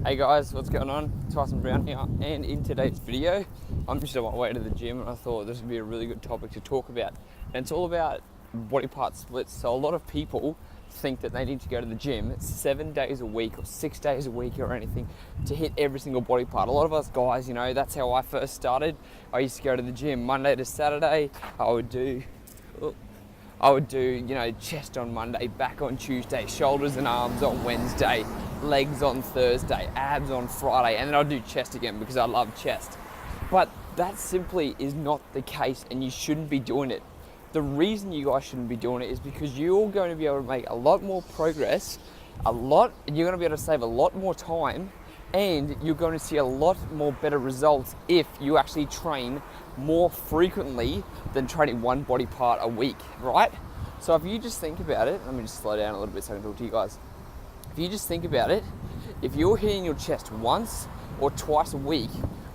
Hey guys, what's going on? Tyson Brown here, and in today's video, I'm just on my way to the gym and I thought this would be a really good topic to talk about. And it's all about body part splits. So a lot of people think that they need to go to the gym 7 days a week or 6 days a week or anything to hit every single body part. A lot of us guys, you know, that's how I first started. I used to go to the gym Monday to Saturday. I would do, you know, chest on Monday, back on Tuesday, shoulders and arms on Wednesday, legs on Thursday, abs on Friday, and then I'll do chest again because I love chest. But that simply is not the case, and you shouldn't be doing it. The reason you guys shouldn't be doing it is because you're going to be able to make a lot more progress, and you're going to be able to save a lot more time, and you're going to see a lot more better results if you actually train more frequently than training one body part a week, right? So if you just think about it, let me just slow down a little bit so I can talk to you guys. If you just think about it, if you're hitting your chest once or twice a week,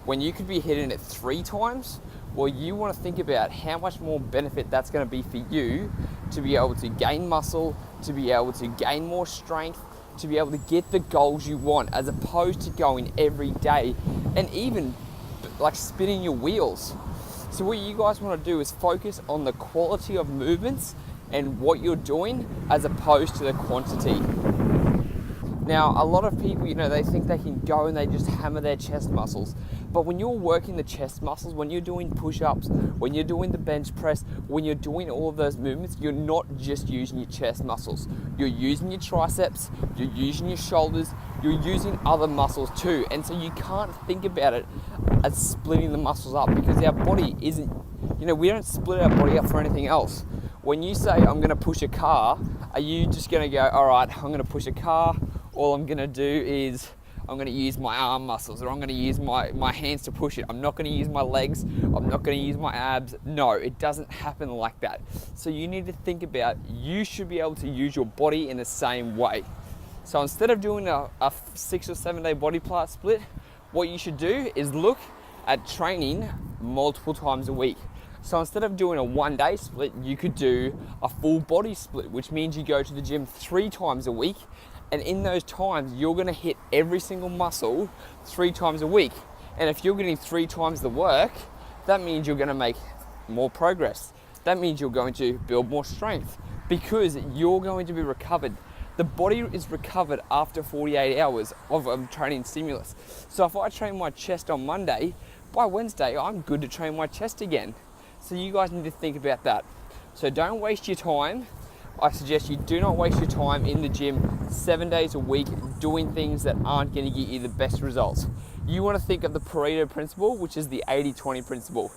when you could be hitting it 3 times, well, you want to think about how much more benefit that's going to be for you to be able to gain muscle, to be able to gain more strength, to be able to get the goals you want, as opposed to going every day and even like spinning your wheels. So what you guys want to do is focus on the quality of movements and what you're doing as opposed to the quantity. Now, a lot of people, you know, they think they can go and they just hammer their chest muscles. But when you're working the chest muscles, when you're doing push-ups, when you're doing the bench press, when you're doing all of those movements, you're not just using your chest muscles. You're using your triceps, you're using your shoulders, you're using other muscles too. And so you can't think about it as splitting the muscles up, because our body isn't, you know, we don't split our body up for anything else. When you say, I'm gonna push a car, are you just gonna go, all right, I'm gonna push a car, all I'm gonna do is I'm gonna use my arm muscles, or I'm gonna use my hands to push it. I'm not gonna use my legs, I'm not gonna use my abs. No, it doesn't happen like that. So you need to think about, you should be able to use your body in the same way. So instead of doing a 6 or 7 day body part split, what you should do is look at training multiple times a week. So instead of doing a 1 day split, you could do a full body split, which means you go to the gym 3 times a week. And in those times, you're gonna hit every single muscle 3 times a week. And if you're getting 3 times the work, that means you're gonna make more progress. That means you're going to build more strength because you're going to be recovered. The body is recovered after 48 hours of training stimulus. So if I train my chest on Monday, by Wednesday, I'm good to train my chest again. So you guys need to think about that. So don't waste your time. I suggest you do not waste your time in the gym 7 days a week doing things that aren't going to get you the best results. You want to think of the Pareto principle, which is the 80-20 principle.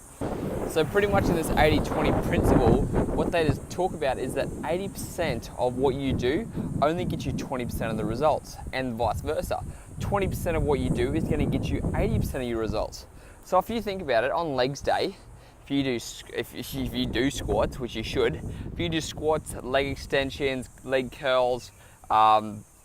So pretty much in this 80-20 principle, what they just talk about is that 80% of what you do only gets you 20% of the results, and vice versa. 20% of what you do is going to get you 80% of your results. So if you think about it, on legs day, if you do squats, which you should, if you do squats, leg extensions, leg curls,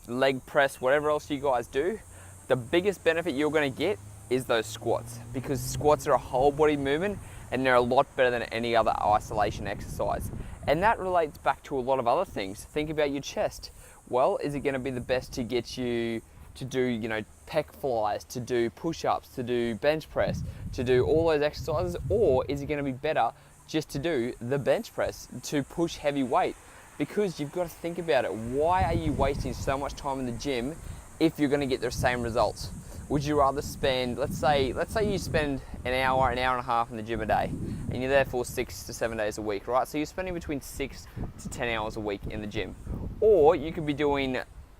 leg press, whatever else you guys do, the biggest benefit you're going to get is those squats, because squats are a whole body movement and they're a lot better than any other isolation exercise. And that relates back to a lot of other things. Think about your chest. Well, is it going to be the best to get you to do, you know, pec flies, to do push-ups, to do bench press, to do all those exercises, or is it going to be better just to do the bench press, to push heavy weight? Because you've got to think about it. Why are you wasting so much time in the gym if you're going to get the same results? Would you rather spend, let's say you spend an hour and a half in the gym a day, and you're there for 6 to 7 days a week, right? So you're spending between 6 to 10 hours a week in the gym. Or you could be doing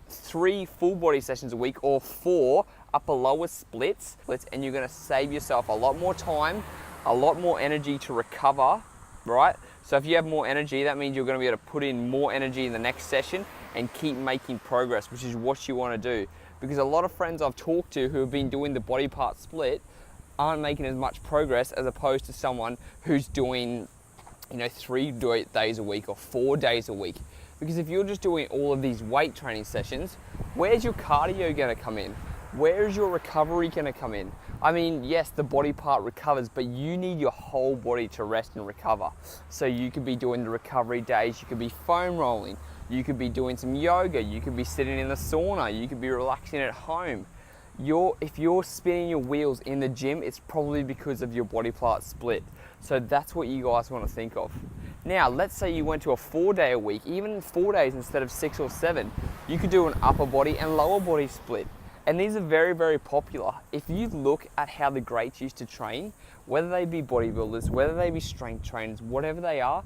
3 full body sessions a week, or 4 upper lower splits, and you're going to save yourself a lot more time, a lot more energy to recover, right? So if you have more energy, that means you're going to be able to put in more energy in the next session and keep making progress, which is what you want to do. Because a lot of friends I've talked to who have been doing the body part split aren't making as much progress as opposed to someone who's doing, you know, 3 days a week or 4 days a week. Because if you're just doing all of these weight training sessions, where's your cardio going to come in? Where's your recovery going to come in? I mean, yes, the body part recovers, but you need your whole body to rest and recover. So you could be doing the recovery days, you could be foam rolling, you could be doing some yoga, you could be sitting in the sauna, you could be relaxing at home. if you're spinning your wheels in the gym, it's probably because of your body part split. So that's what you guys want to think of. Now, let's say you went to a 4-day a week, even 4 days instead of 6 or 7, you could do an upper body and lower body split. And these are very, very popular. If you look at how the greats used to train, whether they be bodybuilders, whether they be strength trainers, whatever they are,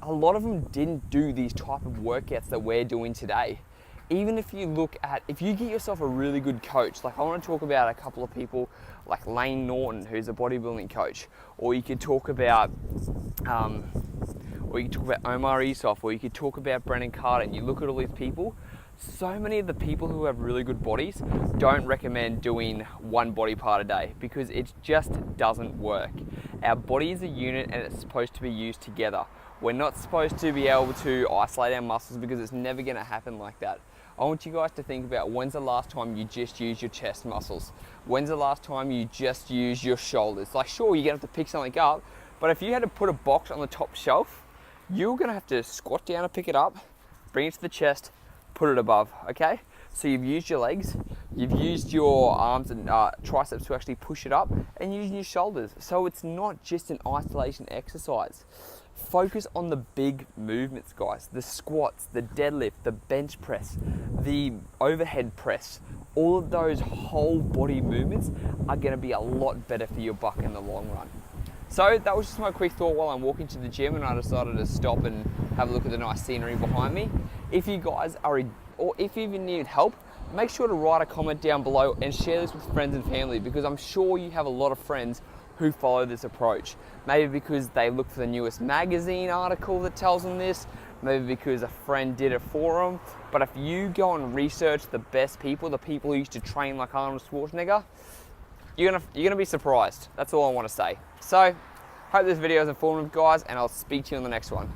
a lot of them didn't do these type of workouts that we're doing today. Even if you look at, if you get yourself a really good coach, like I want to talk about a couple of people like Lane Norton, who's a bodybuilding coach, or you could talk about, Omar Esoff, or you could talk about Brennan Carter, and you look at all these people, so many of the people who have really good bodies don't recommend doing one body part a day because it just doesn't work. Our body is a unit and it's supposed to be used together. We're not supposed to be able to isolate our muscles because it's never going to happen like that. I want you guys to think about when's the last time you just used your chest muscles? When's the last time you just used your shoulders? Like sure, you're going to have to pick something up, but if you had to put a box on the top shelf, you're going to have to squat down and pick it up, bring it to the chest, put it above, okay? So you've used your legs, you've used your arms and triceps to actually push it up, and using your shoulders. So it's not just an isolation exercise. Focus on the big movements, guys. The squats, the deadlift, the bench press, the overhead press. All of those whole body movements are gonna be a lot better for your buck in the long run. So that was just my quick thought while I'm walking to the gym, and I decided to stop and have a look at the nice scenery behind me. If you guys are, or if you even need help, make sure to write a comment down below and share this with friends and family, because I'm sure you have a lot of friends who follow this approach. Maybe because they look for the newest magazine article that tells them this, maybe because a friend did it for them. But if you go and research the best people, the people who used to train like Arnold Schwarzenegger, you're gonna be surprised. That's all I want to say. So, hope this video is informative, guys, and I'll speak to you on the next one.